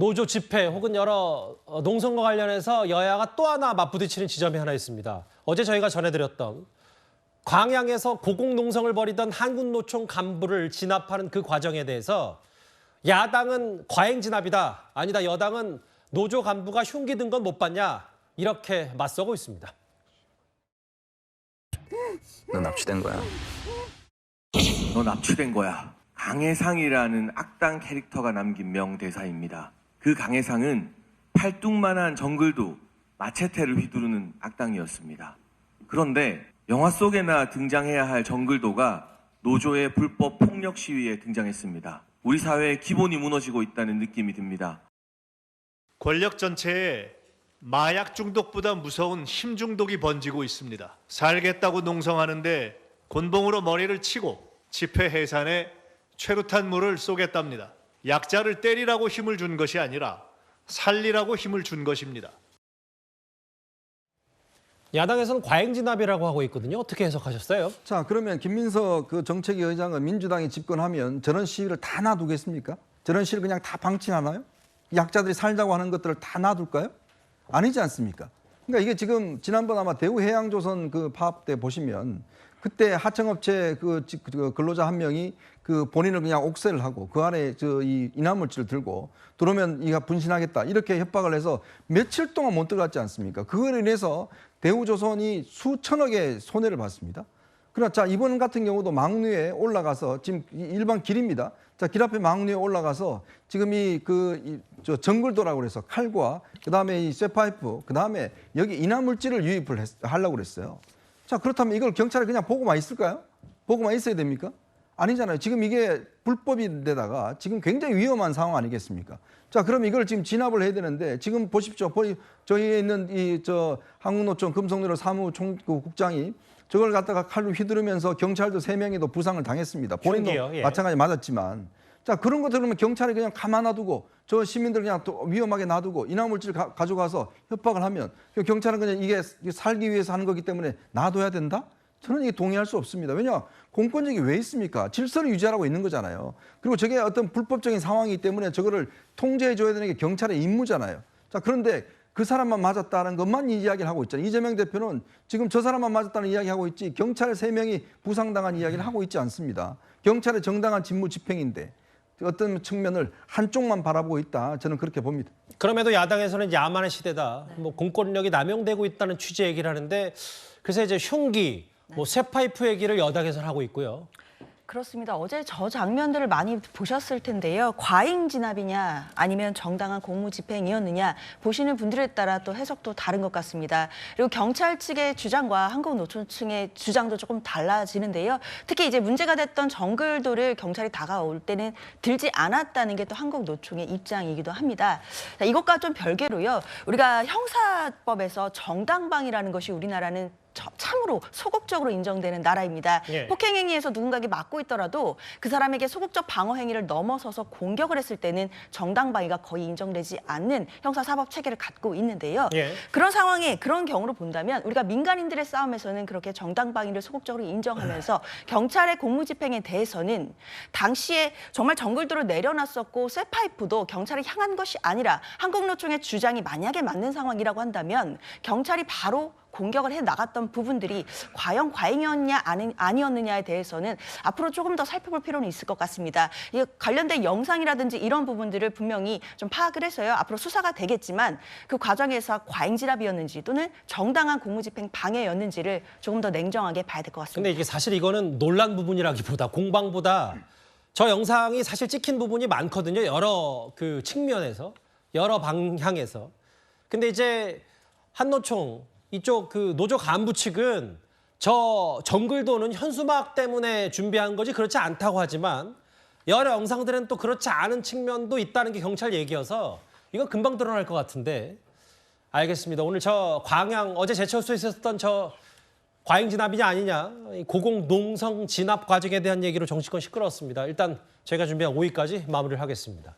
노조 집회 혹은 여러 농성과 관련해서 여야가 또 하나 맞부딪히는 지점이 하나 있습니다. 어제 저희가 전해드렸던 광양에서 고공농성을 벌이던 한국노총 간부를 진압하는 그 과정에 대해서 야당은 과잉 진압이다. 아니다. 여당은 노조 간부가 흉기 든 건 못 봤냐. 이렇게 맞서고 있습니다. 너 납치된 거야. 너 납치된 거야. 강해상이라는 악당 캐릭터가 남긴 명대사입니다. 그 강해상은 팔뚝만한 정글도 마체테를 휘두르는 악당이었습니다. 그런데 영화 속에나 등장해야 할 정글도가 노조의 불법 폭력 시위에 등장했습니다. 우리 사회의 기본이 무너지고 있다는 느낌이 듭니다. 권력 전체에 마약 중독보다 무서운 힘 중독이 번지고 있습니다. 살겠다고 농성하는데 곤봉으로 머리를 치고 집회 해산에 최루탄 물을 쏘겠답니다. 약자를 때리라고 힘을 준 것이 아니라 살리라고 힘을 준 것입니다. 야당에서는 과잉 진압이라고 하고 있거든요. 어떻게 해석하셨어요? 자, 그러면 김민석 그 정책위 의장은 민주당이 집권하면 저런 시위를 다 놔두겠습니까? 저런 시위를 그냥 다 방치하나요? 약자들이 살자고 하는 것들을 다 놔둘까요? 아니지 않습니까? 그러니까 이게 지금 지난번 아마 대우해양조선 그 파업 때 보시면 그때 하청업체 그 근로자 한 명이 그 본인을 그냥 옥새를 하고 그 안에 이 인화물질을 들고 들어오면 이가 분신하겠다 이렇게 협박을 해서 며칠 동안 못 들어갔지 않습니까? 그거로 인해서 대우조선이 수천억의 손해를 봤습니다. 그러나 자 이번 같은 경우도 망루에 올라가서 지금 일반 길입니다. 자, 길 앞에 망루에 올라가서 지금 저 정글도라고 그래서 칼과 그다음에 이 쇠파이프 그다음에 여기 인화물질을 유입을 하려고 그랬어요. 자, 그렇다면 이걸 경찰이 그냥 보고만 있을까요? 보고만 있어야 됩니까? 아니잖아요. 지금 이게 불법인데다가 지금 굉장히 위험한 상황 아니겠습니까? 자, 그럼 이걸 지금 진압을 해야 되는데 지금 보십시오. 저희에 있는 한국노총 금속노조 사무국장이 저걸 갖다가 칼로 휘두르면서 경찰도 3명이도 부상을 당했습니다. 본인도 흉기요, 예. 마찬가지 맞았지만. 자, 그런 거 들으면 경찰이 그냥 가만 놔두고 저 시민들 그냥 또 위험하게 놔두고 인화물질 가져가서 협박을 하면 경찰은 그냥 이게 살기 위해서 하는 거기 때문에 놔둬야 된다? 저는 이게 동의할 수 없습니다. 왜냐? 공권력이 왜 있습니까? 질서를 유지하라고 있는 거잖아요. 그리고 저게 어떤 불법적인 상황이기 때문에 저거를 통제해줘야 되는 게 경찰의 임무잖아요. 자, 그런데 그 사람만 맞았다는 것만 이야기를 하고 있잖아요. 이재명 대표는 지금 저 사람만 맞았다는 이야기하고 있지 경찰 3명이 부상당한 이야기를 하고 있지 않습니다. 경찰의 정당한 직무 집행인데 어떤 측면을 한쪽만 바라보고 있다. 저는 그렇게 봅니다. 그럼에도 야당에서는 야만의 시대다. 뭐 공권력이 남용되고 있다는 취지 얘기를 하는데 그래서 이제 흉기, 뭐 쇠파이프 얘기를 여당에서는 하고 있고요. 그렇습니다. 어제 저 장면들을 많이 보셨을 텐데요. 과잉 진압이냐 아니면 정당한 공무집행이었느냐 보시는 분들에 따라 또 해석도 다른 것 같습니다. 그리고 경찰 측의 주장과 한국노총 측의 주장도 조금 달라지는데요. 특히 이제 문제가 됐던 정글도를 경찰이 다가올 때는 들지 않았다는 게 또 한국노총의 입장이기도 합니다. 자, 이것과 좀 별개로요. 우리가 형사법에서 정당방위라는 것이 우리나라는 참으로 소극적으로 인정되는 나라입니다. 예. 폭행행위에서 누군가에게 맞고 있더라도 그 사람에게 소극적 방어 행위를 넘어서서 공격을 했을 때는 정당방위가 거의 인정되지 않는 형사사법 체계를 갖고 있는데요. 예. 그런 상황에 그런 경우로 본다면 우리가 민간인들의 싸움에서는 그렇게 정당방위를 소극적으로 인정하면서 경찰의 공무집행에 대해서는 당시에 정말 정글도를 내려놨었고 쇠파이프도 경찰을 향한 것이 아니라 한국노총의 주장이 만약에 맞는 상황이라고 한다면 경찰이 바로 공격을 해 나갔던 부분들이 과연 과잉이었냐 아니었느냐에 대해서는 앞으로 조금 더 살펴볼 필요는 있을 것 같습니다. 이 관련된 영상이라든지 이런 부분들을 분명히 좀 파악을 해서요. 앞으로 수사가 되겠지만 그 과정에서 과잉 진압이었는지 또는 정당한 공무집행 방해였는지를 조금 더 냉정하게 봐야 될 것 같습니다. 근데 이게 사실 이거는 논란 부분이라기보다 공방보다 저 영상이 사실 찍힌 부분이 많거든요. 여러 그 측면에서, 여러 방향에서. 근데 이제 한노총 이쪽 그 노조 간부 측은 저 정글도는 현수막 때문에 준비한 거지 그렇지 않다고 하지만 여러 영상들은 또 그렇지 않은 측면도 있다는 게 경찰 얘기여서 이건 금방 드러날 것 같은데 알겠습니다. 오늘 저 광양 어제 제철소에 있었던 저 과잉 진압이냐 아니냐 고공 농성 진압 과정에 대한 얘기로 정치권 시끄러웠습니다. 일단 저희가 준비한 5위까지 마무리를 하겠습니다.